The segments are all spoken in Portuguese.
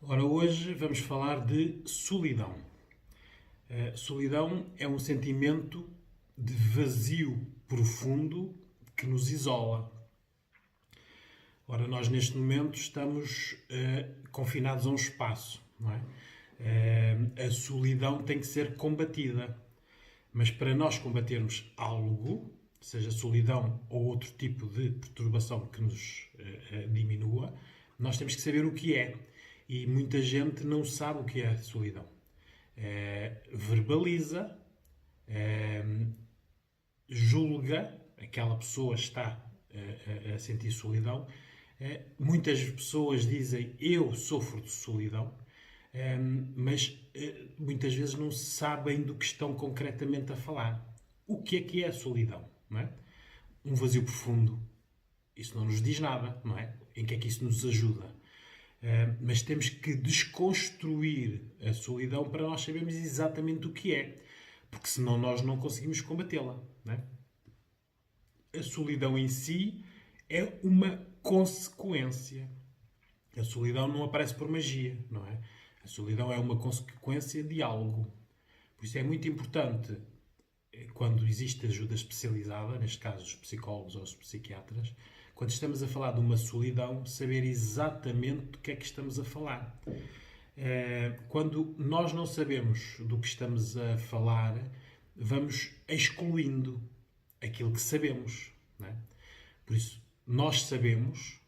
Ora, hoje vamos falar de solidão. Solidão é um sentimento de vazio profundo que nos isola. Ora, nós neste momento estamos confinados a um espaço, não é? A solidão tem que ser combatida, mas para nós combatermos algo, seja solidão ou outro tipo de perturbação que nos diminua, nós temos que saber o que é. E muita gente não sabe o que é solidão. Verbaliza, julga, aquela pessoa está a sentir solidão. Muitas pessoas dizem eu sofro de solidão, mas muitas vezes não sabem do que estão concretamente a falar. O que é a solidão? Não é? Um vazio profundo. Isso não nos diz nada, não é? Em que é que isso nos ajuda? Mas temos que desconstruir a solidão para nós sabermos exatamente o que é, porque senão nós não conseguimos combatê-la. Não é? A solidão em si é uma consequência. A solidão não aparece por magia, não é? A solidão é uma consequência de algo. Por isso é muito importante, quando existe ajuda especializada, neste caso os psicólogos ou os psiquiatras, quando estamos a falar de uma solidão, saber exatamente do que é que estamos a falar. Quando nós não sabemos do que estamos a falar, vamos excluindo aquilo que sabemos. Não é? Por isso, nós sabemos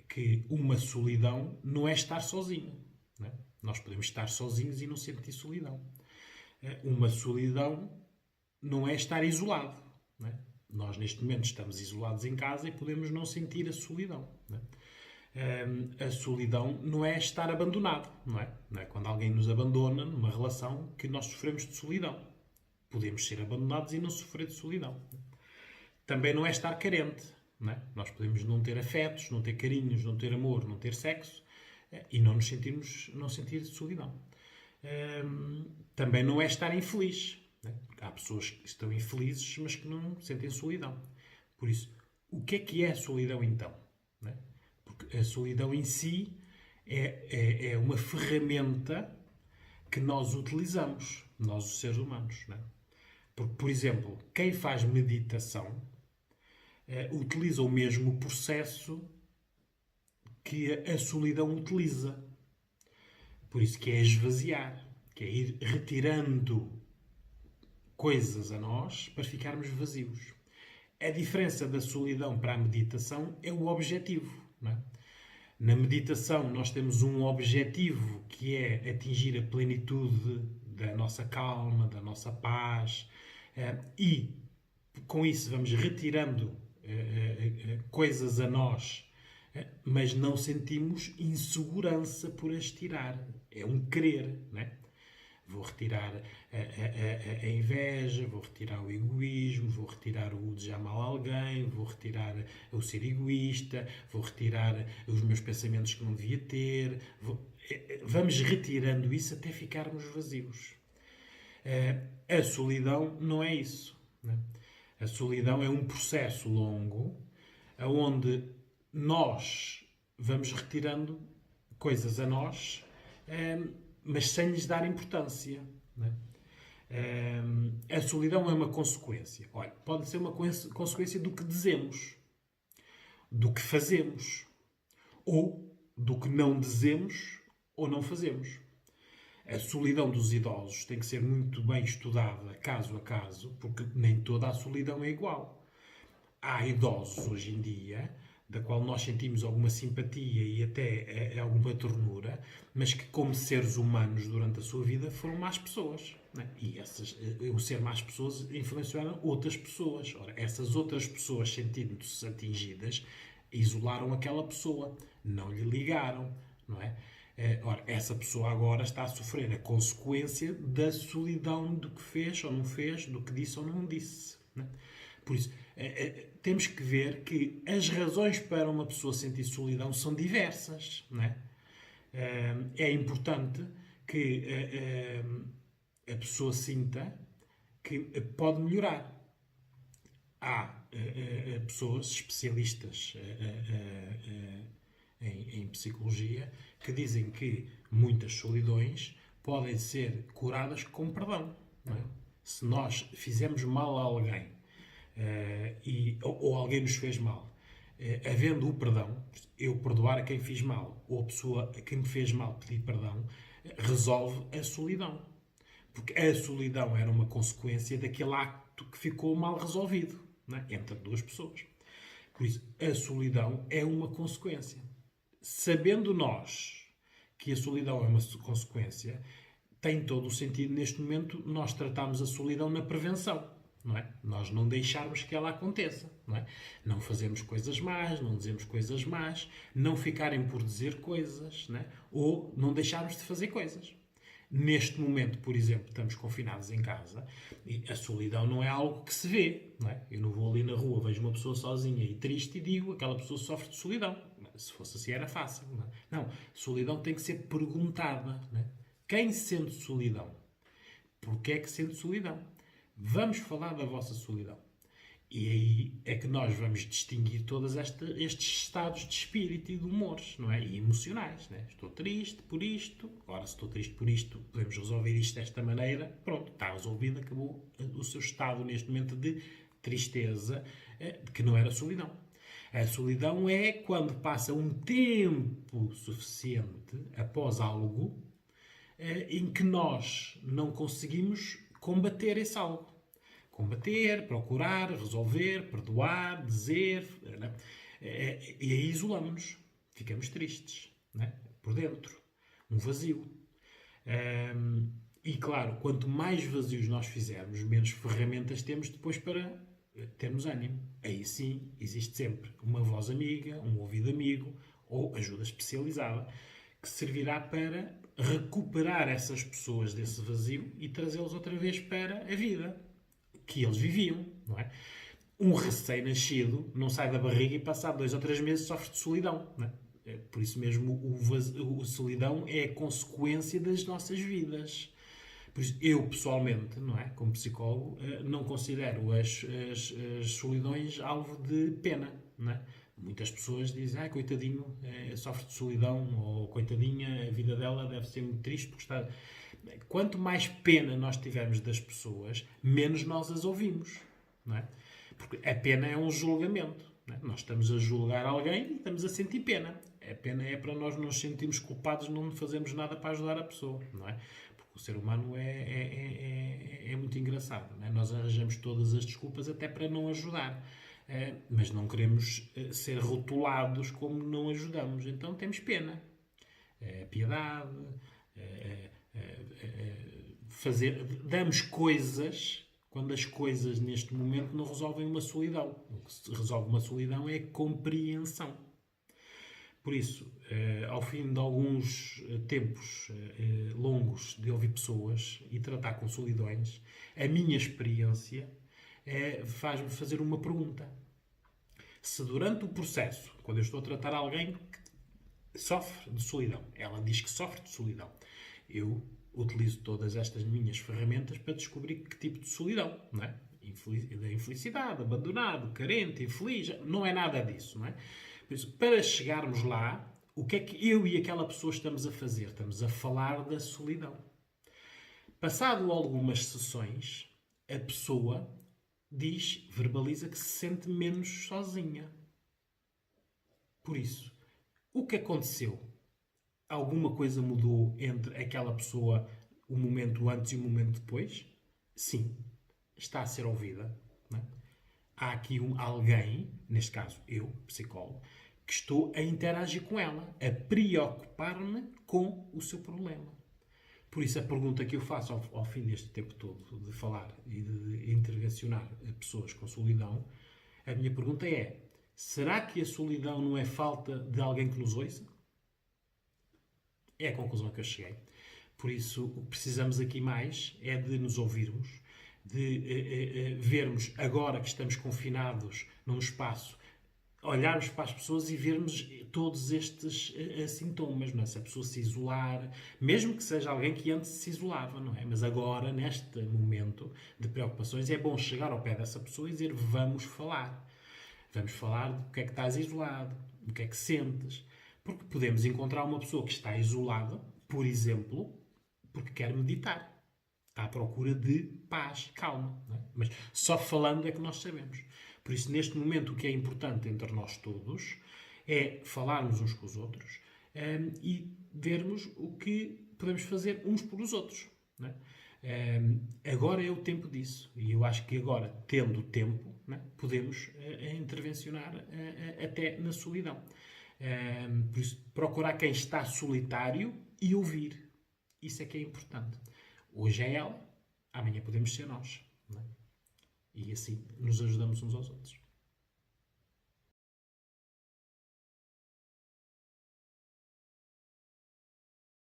que uma solidão não é estar sozinho. Não é? Nós podemos estar sozinhos e não sentir solidão. Uma solidão não é estar isolado. Não é? Nós, neste momento, estamos isolados em casa e podemos não sentir a solidão. Não é? A solidão não é estar abandonado. Não é? Não é quando alguém nos abandona numa relação que nós sofremos de solidão. Podemos ser abandonados e não sofrer de solidão. Também não é estar carente. Não é? Nós podemos não ter afetos, não ter carinhos, não ter amor, não ter sexo e não sentir solidão. Também não é estar infeliz. Né? Há pessoas que estão infelizes, mas que não sentem solidão. Por isso, o que é a solidão então? Né? Porque a solidão em si é uma ferramenta que nós utilizamos, nós os seres humanos. Né? Porque, por exemplo, quem faz meditação utiliza o mesmo processo que a solidão utiliza. Por isso que é esvaziar, que é ir retirando coisas a nós para ficarmos vazios. A diferença da solidão para a meditação é o objetivo. Não é? Na meditação nós temos um objetivo que é atingir a plenitude da nossa calma, da nossa paz e com isso vamos retirando coisas a nós, mas não sentimos insegurança por as tirar. É um querer, não é? Vou retirar a inveja, vou retirar o egoísmo, vou retirar o desejar mal a alguém, vou retirar o ser egoísta, vou retirar os meus pensamentos que não devia ter. Vamos retirando isso até ficarmos vazios. A solidão não é isso. Né? A solidão é um processo longo onde nós vamos retirando coisas a nós, mas sem lhes dar importância. Né? A solidão é uma consequência. Olha, pode ser uma consequência do que dizemos, do que fazemos, ou do que não dizemos ou não fazemos. A solidão dos idosos tem que ser muito bem estudada, caso a caso, porque nem toda a solidão é igual. Há idosos hoje em dia, da qual nós sentimos alguma simpatia e até alguma ternura, mas que, como seres humanos durante a sua vida, foram más pessoas. Né? E o ser más pessoas influenciaram outras pessoas. Ora, essas outras pessoas, sentindo-se atingidas, isolaram aquela pessoa, não lhe ligaram, não é? Ora, essa pessoa agora está a sofrer a consequência da solidão do que fez ou não fez, do que disse ou não disse. Né? Por isso, temos que ver que as razões para uma pessoa sentir solidão são diversas. Né? É importante que a pessoa sinta que pode melhorar. Há pessoas especialistas em psicologia que dizem que muitas solidões podem ser curadas com perdão. Não é? Se nós fizemos mal a alguém ou alguém nos fez mal, havendo o perdão, eu perdoar a quem fiz mal, ou a pessoa a quem me fez mal pedir perdão, resolve a solidão. Porque a solidão era uma consequência daquele acto que ficou mal resolvido, não é? Entre duas pessoas. Por isso, a solidão é uma consequência. Sabendo nós que a solidão é uma consequência, tem todo o sentido neste momento nós tratarmos a solidão na prevenção. Não é? Nós não deixarmos que ela aconteça. Não é? Não fazermos coisas más, não dizermos coisas más, não ficarem por dizer coisas, não é? Ou não deixarmos de fazer coisas. Neste momento, por exemplo, estamos confinados em casa e a solidão não é algo que se vê. Não é? Eu não vou ali na rua, vejo uma pessoa sozinha e triste e digo aquela pessoa sofre de solidão. Se fosse assim era fácil. Não, solidão tem que ser perguntada. Não é? Quem sente solidão? Porquê é que sente solidão? Vamos falar da vossa solidão. E aí é que nós vamos distinguir todos estes estados de espírito e de humores, não é? E emocionais, não é? Estou triste por isto. Ora, se estou triste por isto, podemos resolver isto desta maneira. Pronto, está resolvido, acabou o seu estado neste momento de tristeza, que não era solidão. A solidão é quando passa um tempo suficiente após algo em que nós não conseguimos combater esse algo. Combater, procurar, resolver, perdoar, dizer. Né? E aí isolamos-nos. Ficamos tristes. Né? Por dentro. Um vazio. E claro, quanto mais vazios nós fizermos, menos ferramentas temos depois para termos ânimo. Aí sim, existe sempre uma voz amiga, um ouvido amigo ou ajuda especializada que servirá para recuperar essas pessoas desse vazio e trazê-los outra vez para a vida que eles viviam, não é? Um recém-nascido não sai da barriga e passado 2 ou 3 meses sofre de solidão, não é? Por isso mesmo a solidão é a consequência das nossas vidas. Por isso, eu pessoalmente, não é, como psicólogo, não considero as solidões alvo de pena, não é? Muitas pessoas dizem, coitadinho, sofre de solidão, ou coitadinha, a vida dela deve ser muito triste porque está... Quanto mais pena nós tivermos das pessoas, menos nós as ouvimos, não é? Porque a pena é um julgamento, não é? Nós estamos a julgar alguém e estamos a sentir pena. A pena é para nós nos sentirmos culpados, não fazemos nada para ajudar a pessoa, não é? Porque o ser humano é muito engraçado, não é? Nós arranjamos todas as desculpas até para não ajudar. Mas não queremos ser rotulados como não ajudamos. Então temos pena. Piedade. Damos coisas quando as coisas neste momento não resolvem uma solidão. O que se resolve uma solidão é compreensão. Por isso, ao fim de alguns tempos longos de ouvir pessoas e tratar com solidões, a minha experiência faz-me fazer uma pergunta. Se durante o processo, quando eu estou a tratar alguém que sofre de solidão, ela diz que sofre de solidão, eu utilizo todas estas minhas ferramentas para descobrir que tipo de solidão, não é? Da infelicidade, abandonado, carente, infeliz, não é nada disso, não é? Por isso, para chegarmos lá, o que é que eu e aquela pessoa estamos a fazer? Estamos a falar da solidão. Passado algumas sessões, a pessoa verbaliza que se sente menos sozinha. Por isso, o que aconteceu? Alguma coisa mudou entre aquela pessoa, o momento antes e o momento depois? Sim. Está a ser ouvida. Não é? Há aqui alguém, neste caso eu, psicólogo, que estou a interagir com ela, a preocupar-me com o seu problema. Por isso, a pergunta que eu faço ao fim deste tempo todo de falar e de intervencionar pessoas com solidão, a minha pergunta é: será que a solidão não é falta de alguém que nos ouça? É a conclusão que eu cheguei. Por isso, o que precisamos aqui mais é de nos ouvirmos, de vermos, agora que estamos confinados num espaço, olharmos para as pessoas e vermos todos estes sintomas, não é? Se a pessoa se isolar, mesmo que seja alguém que antes se isolava, não é? Mas agora, neste momento de preocupações, é bom chegar ao pé dessa pessoa e dizer: vamos falar. Vamos falar do que é que estás isolado, do que é que sentes. Porque podemos encontrar uma pessoa que está isolada, por exemplo, porque quer meditar. Está à procura de paz, calma. Não é? Mas só falando é que nós sabemos. Por isso, neste momento, o que é importante entre nós todos é falarmos uns com os outros e vermos o que podemos fazer uns pelos outros. Não é? Agora é o tempo disso. E eu acho que agora, tendo tempo, não é? Podemos intervencionar até na solidão. Por isso, procurar quem está solitário e ouvir. Isso é que é importante. Hoje é ela, amanhã podemos ser nós. Não é? E assim nos ajudamos uns aos outros.